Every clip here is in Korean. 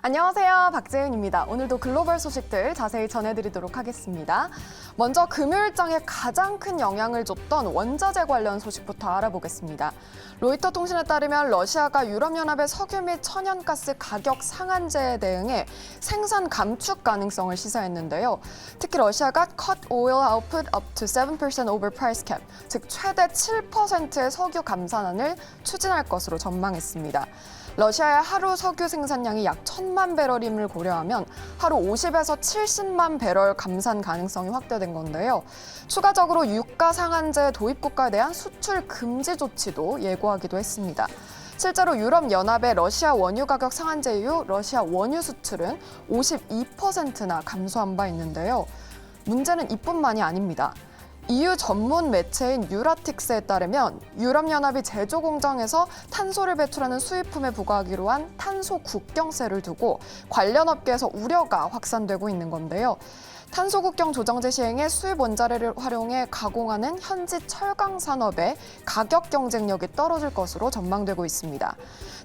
안녕하세요. 박재윤입니다. 오늘도 글로벌 소식들 자세히 전해드리도록 하겠습니다. 먼저 금요일장에 가장 큰 영향을 줬던 원자재 관련 소식부터 알아보겠습니다. 로이터 통신에 따르면 러시아가 유럽연합의 석유 및 천연가스 가격 상한제에 대응해 생산 감축 가능성을 시사했는데요. 특히 러시아가 cut oil output up to 7% over price cap, 즉 최대 7%의 석유 감산안을 추진할 것으로 전망했습니다. 러시아의 하루 석유 생산량이 약 1,000만 배럴임을 고려하면 하루 50에서 70만 배럴 감산 가능성이 확대된 건데요. 추가적으로 유가 상한제 도입 국가에 대한 수출 금지 조치도 예고하기도 했습니다. 실제로 유럽연합의 러시아 원유 가격 상한제 이후 러시아 원유 수출은 52%나 감소한 바 있는데요. 문제는 이뿐만이 아닙니다. EU 전문 매체인 유라틱스에 따르면 유럽연합이 제조 공장에서 탄소를 배출하는 수입품에 부과하기로 한 탄소 국경세를 두고 관련 업계에서 우려가 확산되고 있는 건데요. 탄소 국경 조정제 시행에 수입 원자재를 활용해 가공하는 현지 철강 산업의 가격 경쟁력이 떨어질 것으로 전망되고 있습니다.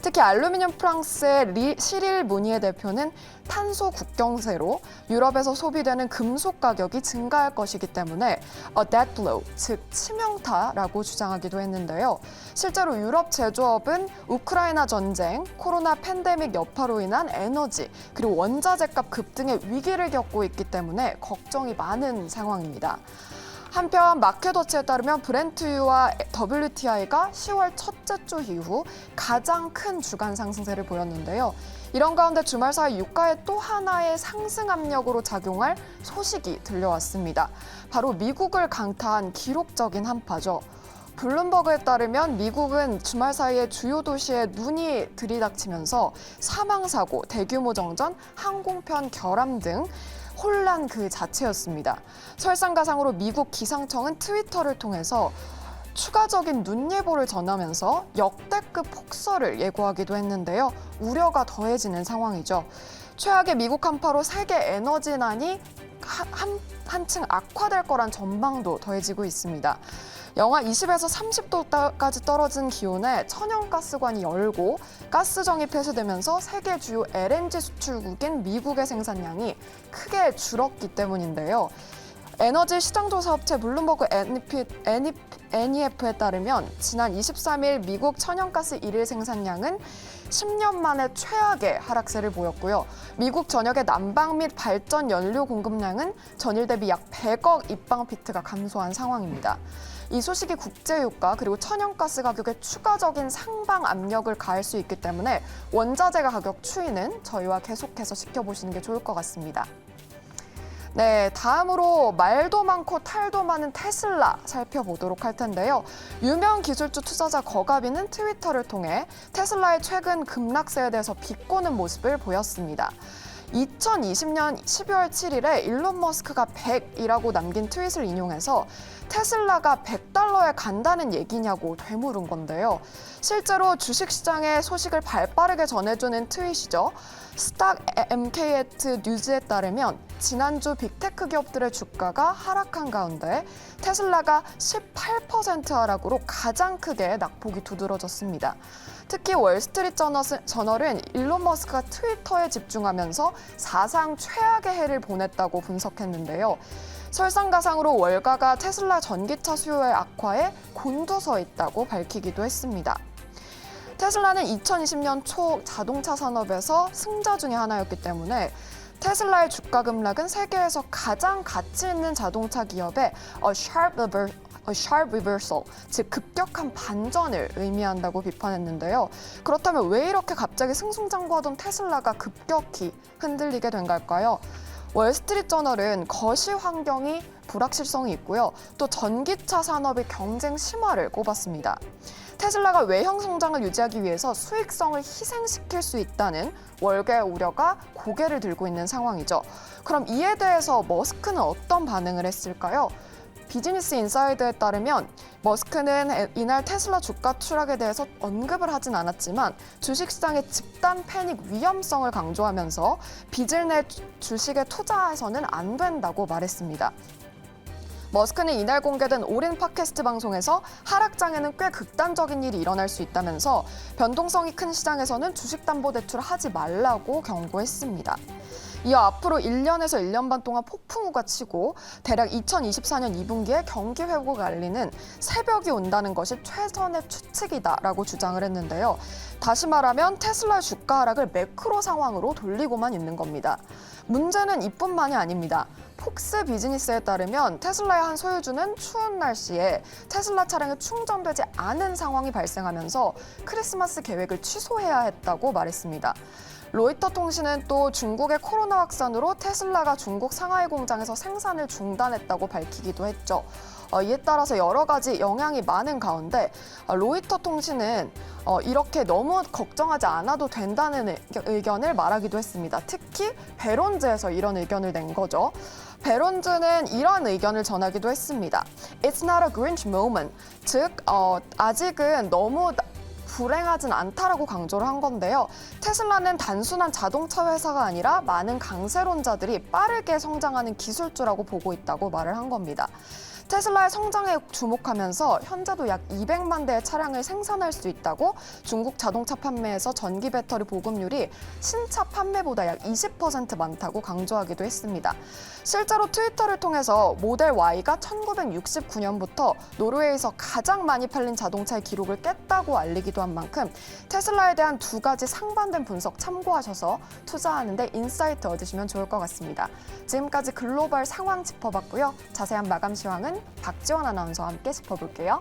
특히 알루미늄 프랑스의 시릴 무니에 대표는 탄소 국경세로 유럽에서 소비되는 금속 가격이 증가할 것이기 때문에 a dead blow, 즉 치명타라고 주장하기도 했는데요. 실제로 유럽 제조업은 우크라이나 전쟁, 코로나 팬데믹 여파로 인한 에너지, 그리고 원자재값 급등의 위기를 겪고 있기 때문에 걱정이 많은 상황입니다. 한편 마켓워치에 따르면 브렌트유와 WTI가 10월 첫째 주 이후 가장 큰 주간 상승세를 보였는데요. 이런 가운데 주말 사이 유가의 또 하나의 상승 압력으로 작용할 소식이 들려왔습니다. 바로 미국을 강타한 기록적인 한파죠. 블룸버그에 따르면 미국은 주말 사이에 주요 도시에 눈이 들이닥치면서 사망사고, 대규모 정전, 항공편 결함 등 혼란 그 자체였습니다. 설상가상으로 미국 기상청은 트위터를 통해서 추가적인 눈 예보를 전하면서 역대급 폭설을 예고하기도 했는데요. 우려가 더해지는 상황이죠. 최악의 미국 한파로 세계 에너지난이 한층 악화될 거란 전망도 더해지고 있습니다. 영하 20에서 30도까지 떨어진 기온에 천연가스관이 열고 가스정이 폐쇄되면서 세계 주요 LNG 수출국인 미국의 생산량이 크게 줄었기 때문인데요. 에너지 시장조사 업체 블룸버그 NEF에 따르면 지난 23일 미국 천연가스 일일 생산량은 10년 만에 최악의 하락세를 보였고요. 미국 전역의 난방 및 발전 연료 공급량은 전일 대비 약 100억 입방피트가 감소한 상황입니다. 이 소식이 국제유가 그리고 천연가스 가격에 추가적인 상방 압력을 가할 수 있기 때문에 원자재 가격 추이는 저희와 계속해서 지켜보시는 게 좋을 것 같습니다. 네, 다음으로 말도 많고 탈도 많은 테슬라 살펴보도록 할 텐데요. 유명 기술주 투자자 거가비는 트위터를 통해 테슬라의 최근 급락세에 대해서 비꼬는 모습을 보였습니다. 2020년 12월 7일에 일론 머스크가 100이라고 남긴 트윗을 인용해서 테슬라가 $100에 간다는 얘기냐고 되물은 건데요. 실제로 주식시장의 소식을 발빠르게 전해주는 트윗이죠. 스탁 MKT 뉴즈에 따르면 지난주 빅테크 기업들의 주가가 하락한 가운데 테슬라가 18% 하락으로 가장 크게 낙폭이 두드러졌습니다. 특히 월스트리트저널은 일론 머스크가 트위터에 집중하면서 사상 최악의 해를 보냈다고 분석했는데요. 설상가상으로 월가가 테슬라 전기차 수요의 악화에 곤두서 있다고 밝히기도 했습니다. 테슬라는 2020년 초 자동차 산업에서 승자 중에 하나였기 때문에 테슬라의 주가 급락은 세계에서 가장 가치 있는 자동차 기업의 a sharp reversal, 즉 급격한 반전을 의미한다고 비판했는데요. 그렇다면 왜 이렇게 갑자기 승승장구하던 테슬라가 급격히 흔들리게 된 걸까요? 월스트리트저널은 거시 환경이 불확실성이 있고요. 또 전기차 산업의 경쟁 심화를 꼽았습니다. 테슬라가 외형 성장을 유지하기 위해서 수익성을 희생시킬 수 있다는 월가의 우려가 고개를 들고 있는 상황이죠. 그럼 이에 대해서 머스크는 어떤 반응을 했을까요? 비즈니스 인사이드에 따르면 머스크는 이날 테슬라 주가 추락에 대해서 언급을 하진 않았지만 주식시장의 집단 패닉 위험성을 강조하면서 빚을 내 주식에 투자해서는 안 된다고 말했습니다. 머스크는 이날 공개된 올인 팟캐스트 방송에서 하락장에는 꽤 극단적인 일이 일어날 수 있다면서 변동성이 큰 시장에서는 주식담보대출을 하지 말라고 경고했습니다. 이어 앞으로 1년에서 1년 반 동안 폭풍우가 치고 대략 2024년 2분기에 경기 회복을 알리는 새벽이 온다는 것이 최선의 추측이다라고 주장을 했는데요. 다시 말하면 테슬라의 주가 하락을 매크로 상황으로 돌리고만 있는 겁니다. 문제는 이뿐만이 아닙니다. 폭스 비즈니스에 따르면 테슬라의 한 소유주는 추운 날씨에 테슬라 차량이 충전되지 않은 상황이 발생하면서 크리스마스 계획을 취소해야 했다고 말했습니다. 로이터 통신은 또 중국의 코로나 확산으로 테슬라가 중국 상하이 공장에서 생산을 중단했다고 밝히기도 했죠. 이에 따라서 여러 가지 영향이 많은 가운데 로이터 통신은 이렇게 너무 걱정하지 않아도 된다는 의견을 말하기도 했습니다. 특히 베론즈에서 이런 의견을 낸 거죠. 베론즈는 이런 의견을 전하기도 했습니다. It's not a Grinch moment. 즉, 아직은 너무 불행하진 않다라고 강조를 한 건데요. 테슬라는 단순한 자동차 회사가 아니라 많은 강세론자들이 빠르게 성장하는 기술주라고 보고 있다고 말을 한 겁니다. 테슬라의 성장에 주목하면서 현재도 약 200만 대의 차량을 생산할 수 있다고 중국 자동차 판매에서 전기 배터리 보급률이 신차 판매보다 약 20% 많다고 강조하기도 했습니다. 실제로 트위터를 통해서 모델 Y가 1969년부터 노르웨이에서 가장 많이 팔린 자동차의 기록을 깼다고 알리기도 한 만큼 테슬라에 대한 두 가지 상반된 분석 참고하셔서 투자하는 데 인사이트 얻으시면 좋을 것 같습니다. 지금까지 글로벌 상황 짚어봤고요. 자세한 마감 시황은 박지원 아나운서와 함께 짚어볼게요.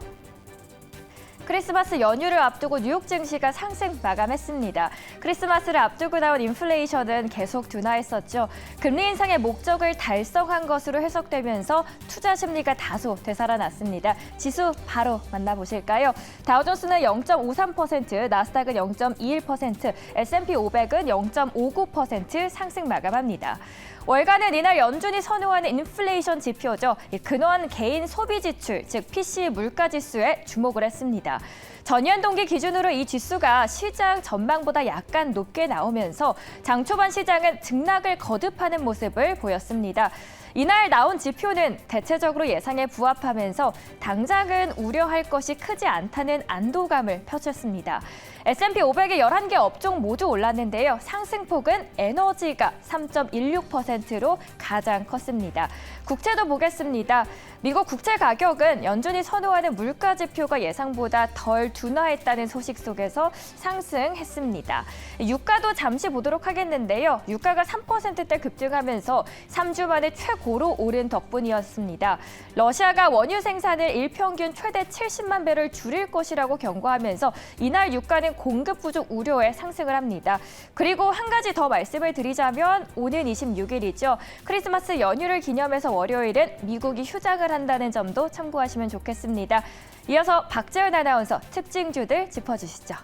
크리스마스 연휴를 앞두고 뉴욕 증시가 상승 마감했습니다. 크리스마스를 앞두고 나온 인플레이션은 계속 둔화했었죠. 금리 인상의 목적을 달성한 것으로 해석되면서 투자 심리가 다소 되살아났습니다. 지수 바로 만나보실까요? 다우존스는 0.53%, 나스닥은 0.21%, S&P 500은 0.59% 상승 마감합니다. 월간은 이날 연준이 선호하는 인플레이션 지표죠. 근원 개인 소비 지출, 즉 PCE 물가 지수에 주목을 했습니다. 전년 동기 기준으로 이 지수가 시장 전망보다 약간 높게 나오면서 장 초반 시장은 등락을 거듭하는 모습을 보였습니다. 이날 나온 지표는 대체적으로 예상에 부합하면서 당장은 우려할 것이 크지 않다는 안도감을 펼쳤습니다. S&P 500의 11개 업종 모두 올랐는데요. 상승폭은 에너지가 3.16%로 가장 컸습니다. 국채도 보겠습니다. 미국 국채 가격은 연준이 선호하는 물가 지표가 예상보다 덜 둔화했다는 소식 속에서 상승했습니다. 유가도 잠시 보도록 하겠는데요. 유가가 3%대 급등하면서 3주 만에 최고로 오른 덕분이었습니다. 러시아가 원유 생산을 일평균 최대 70만 배럴 줄일 것이라고 경고하면서 이날 유가는 공급 부족 우려에 상승을 합니다. 그리고 한 가지 더 말씀을 드리자면 오는 26일이죠. 크리스마스 연휴를 기념해서 월요일은 미국이 휴장을 한다는 점도 참고하시면 좋겠습니다. 이어서 박재현 아나운서 특징주들 짚어주시죠.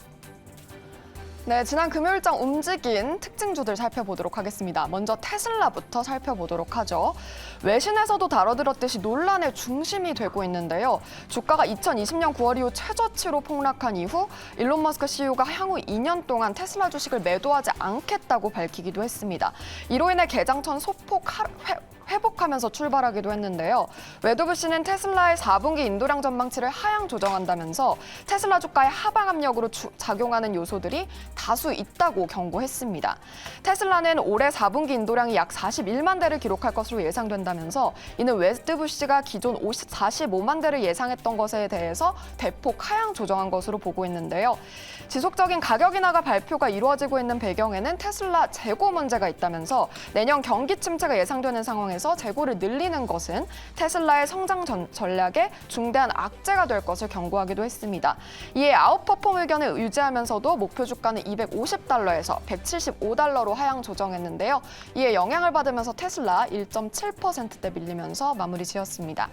네, 지난 금요일장 움직인 특징주들 살펴보도록 하겠습니다. 먼저 테슬라부터 살펴보도록 하죠. 외신에서도 다뤄들었듯이 논란의 중심이 되고 있는데요. 주가가 2020년 9월 이후 최저치로 폭락한 이후 일론 머스크 CEO가 향후 2년 동안 테슬라 주식을 매도하지 않겠다고 밝히기도 했습니다. 이로 인해 개장천 소폭 회복하면서 출발하기도 했는데요. 웨도브씨는 테슬라의 4분기 인도량 전망치를 하향 조정한다면서 테슬라 주가의 하방 압력으로 작용하는 요소들이 다수 있다고 경고했습니다. 테슬라는 올해 4분기 인도량이 약 41만 대를 기록할 것으로 예상된다면서 이는 웨도브씨가 기존 45만 대를 예상했던 것에 대해서 대폭 하향 조정한 것으로 보고 있는데요. 지속적인 가격 인하가 발표가 이루어지고 있는 배경에는 테슬라 재고 문제가 있다면서 내년 경기 침체가 예상되는 상황에서 재고를 늘리는 것은 테슬라의 성장 전략에 중대한 악재가 될 것을 경고하기도 했습니다. 이에 아웃퍼폼 의견을 유지하면서도 목표 주가는 250달러에서 175달러로 하향 조정했는데요. 이에 영향을 받으면서 테슬라 1.7%대 밀리면서 마무리 지었습니다.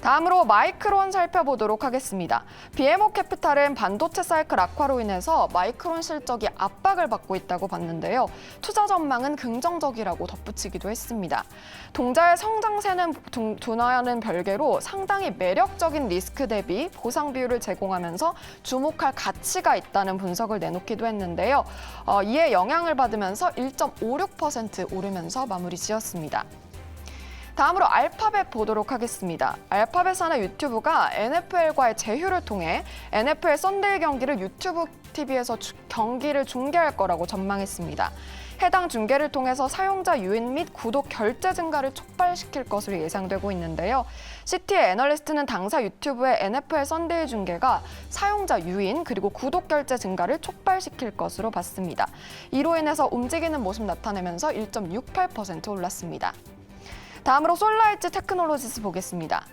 다음으로 마이크론 살펴보도록 하겠습니다. BMO 캐피탈은 반도체 사이클 악화로 인해서 마이크론 실적이 압박을 받고 있다고 봤는데요. 투자 전망은 긍정적이라고 덧붙이기도 했습니다. 동자의 성장세는 둔화하는 별개로 상당히 매력적인 리스크 대비 보상 비율을 제공하면서 주목할 가치가 있다는 분석을 내놓기도 했는데요. 이에 영향을 받으면서 1.56% 오르면서 마무리 지었습니다. 다음으로 알파벳 보도록 하겠습니다. 알파벳 산하 유튜브가 NFL과의 제휴를 통해 NFL 썬데이 경기를 유튜브 TV에서 경기를 중계할 거라고 전망했습니다. 해당 중계를 통해서 사용자 유인 및 구독 결제 증가를 촉발시킬 것으로 예상되고 있는데요. 시티의 애널리스트는 당사 유튜브의 NFL 썬데이 중계가 사용자 유인 그리고 구독 결제 증가를 촉발시킬 것으로 봤습니다. 이로 인해서 움직이는 모습 나타내면서 1.68% 올랐습니다. 다음으로 솔라엣지 테크놀로지스 보겠습니다.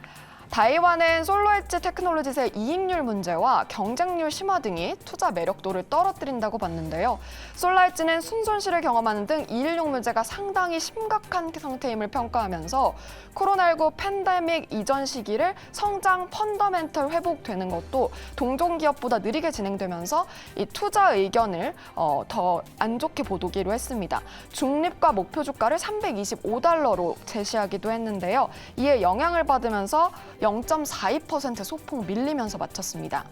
다이완은 솔라엣지 테크놀로지스의 이익률 문제와 경쟁률 심화 등이 투자 매력도를 떨어뜨린다고 봤는데요. 솔라엣지는 순손실을 경험하는 등 이일용 문제가 상당히 심각한 상태임을 평가하면서 코로나19 팬데믹 이전 시기를 성장 펀더멘털 회복되는 것도 동종 기업보다 느리게 진행되면서 이 투자 의견을 더 안 좋게 보도기로 했습니다. 중립과 목표 주가를 $325로 제시하기도 했는데요. 이에 영향을 받으면서 0.42% 소폭 밀리면서 마쳤습니다.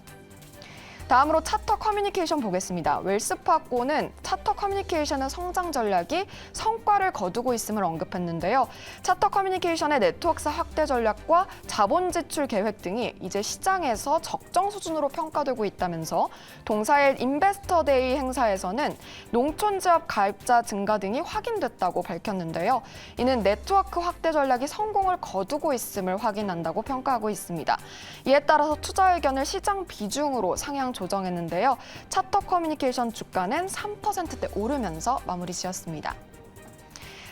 다음으로 차터 커뮤니케이션 보겠습니다. 웰스파고는 차터 커뮤니케이션의 성장 전략이 성과를 거두고 있음을 언급했는데요. 차터 커뮤니케이션의 네트워크사 확대 전략과 자본 지출 계획 등이 이제 시장에서 적정 수준으로 평가되고 있다면서 동사의 인베스터데이 행사에서는 농촌 지역 가입자 증가 등이 확인됐다고 밝혔는데요. 이는 네트워크 확대 전략이 성공을 거두고 있음을 확인한다고 평가하고 있습니다. 이에 따라서 투자 의견을 시장 비중으로 상향 조정했는데요. 차터 커뮤니케이션 주가는 3%대 오르면서 마무리 지었습니다.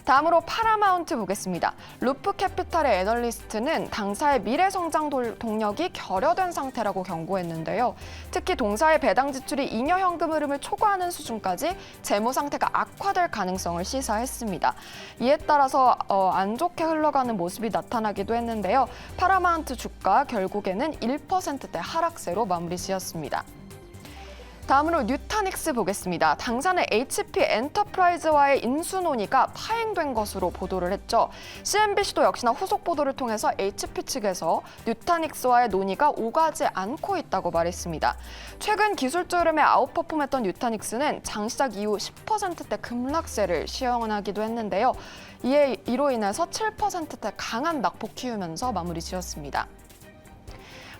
다음으로 파라마운트 보겠습니다. 루프 캐피탈의 애널리스트는 당사의 미래 성장 동력이 결여된 상태라고 경고했는데요. 특히 동사의 배당 지출이 잉여 현금 흐름을 초과하는 수준까지 재무 상태가 악화될 가능성을 시사했습니다. 이에 따라서 안 좋게 흘러가는 모습이 나타나기도 했는데요. 파라마운트 주가 결국에는 1%대 하락세로 마무리 지었습니다. 다음으로 뉴타닉스 보겠습니다. 당사는 HP 엔터프라이즈와의 인수 논의가 파행된 것으로 보도를 했죠. CNBC도 역시나 후속 보도를 통해서 HP 측에서 뉴타닉스와의 논의가 오가지 않고 있다고 말했습니다. 최근 기술주 흐름에 아웃퍼폼했던 뉴타닉스는 장시작 이후 10%대 급락세를 시현하기도 했는데요. 이로 인해서 7%대 강한 낙폭 키우면서 마무리 지었습니다.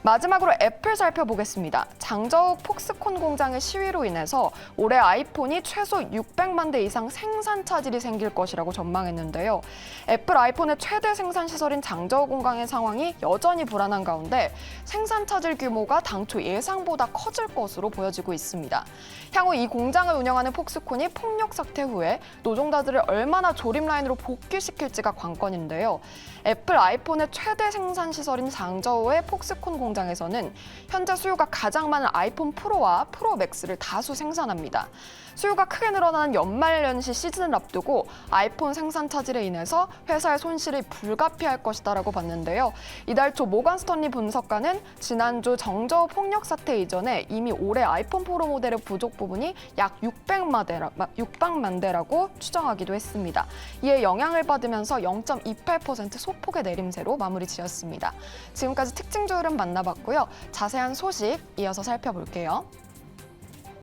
마지막으로 애플 살펴보겠습니다. 장저우 폭스콘 공장의 시위로 인해서 올해 아이폰이 최소 600만 대 이상 생산 차질이 생길 것이라고 전망했는데요. 애플 아이폰의 최대 생산 시설인 장저우 공장의 상황이 여전히 불안한 가운데 생산 차질 규모가 당초 예상보다 커질 것으로 보여지고 있습니다. 향후 이 공장을 운영하는 폭스콘이 폭력 사태 후에 노동자들을 얼마나 조립 라인으로 복귀시킬지가 관건인데요. 애플 아이폰의 최대 생산 시설인 장저우의 폭스콘 공장에서는 현재 수요가 가장 많은 아이폰 프로와 프로 맥스를 다수 생산합니다. 수요가 크게 늘어나는 연말연시 시즌을 앞두고 아이폰 생산 차질에 인해서 회사의 손실이 불가피할 것이다라고 봤는데요. 이달 초 모건 스턴리 분석가는 지난주 정저우 폭력 사태 이전에 이미 올해 아이폰 프로 모델의 부족 부분이 약 600만 대라고 추정하기도 했습니다. 이에 영향을 받으면서 0.28% 소폭의 내림세로 마무리 지었습니다. 지금까지 특징주 흐름 만나봤고요. 자세한 소식 이어서 살펴볼게요.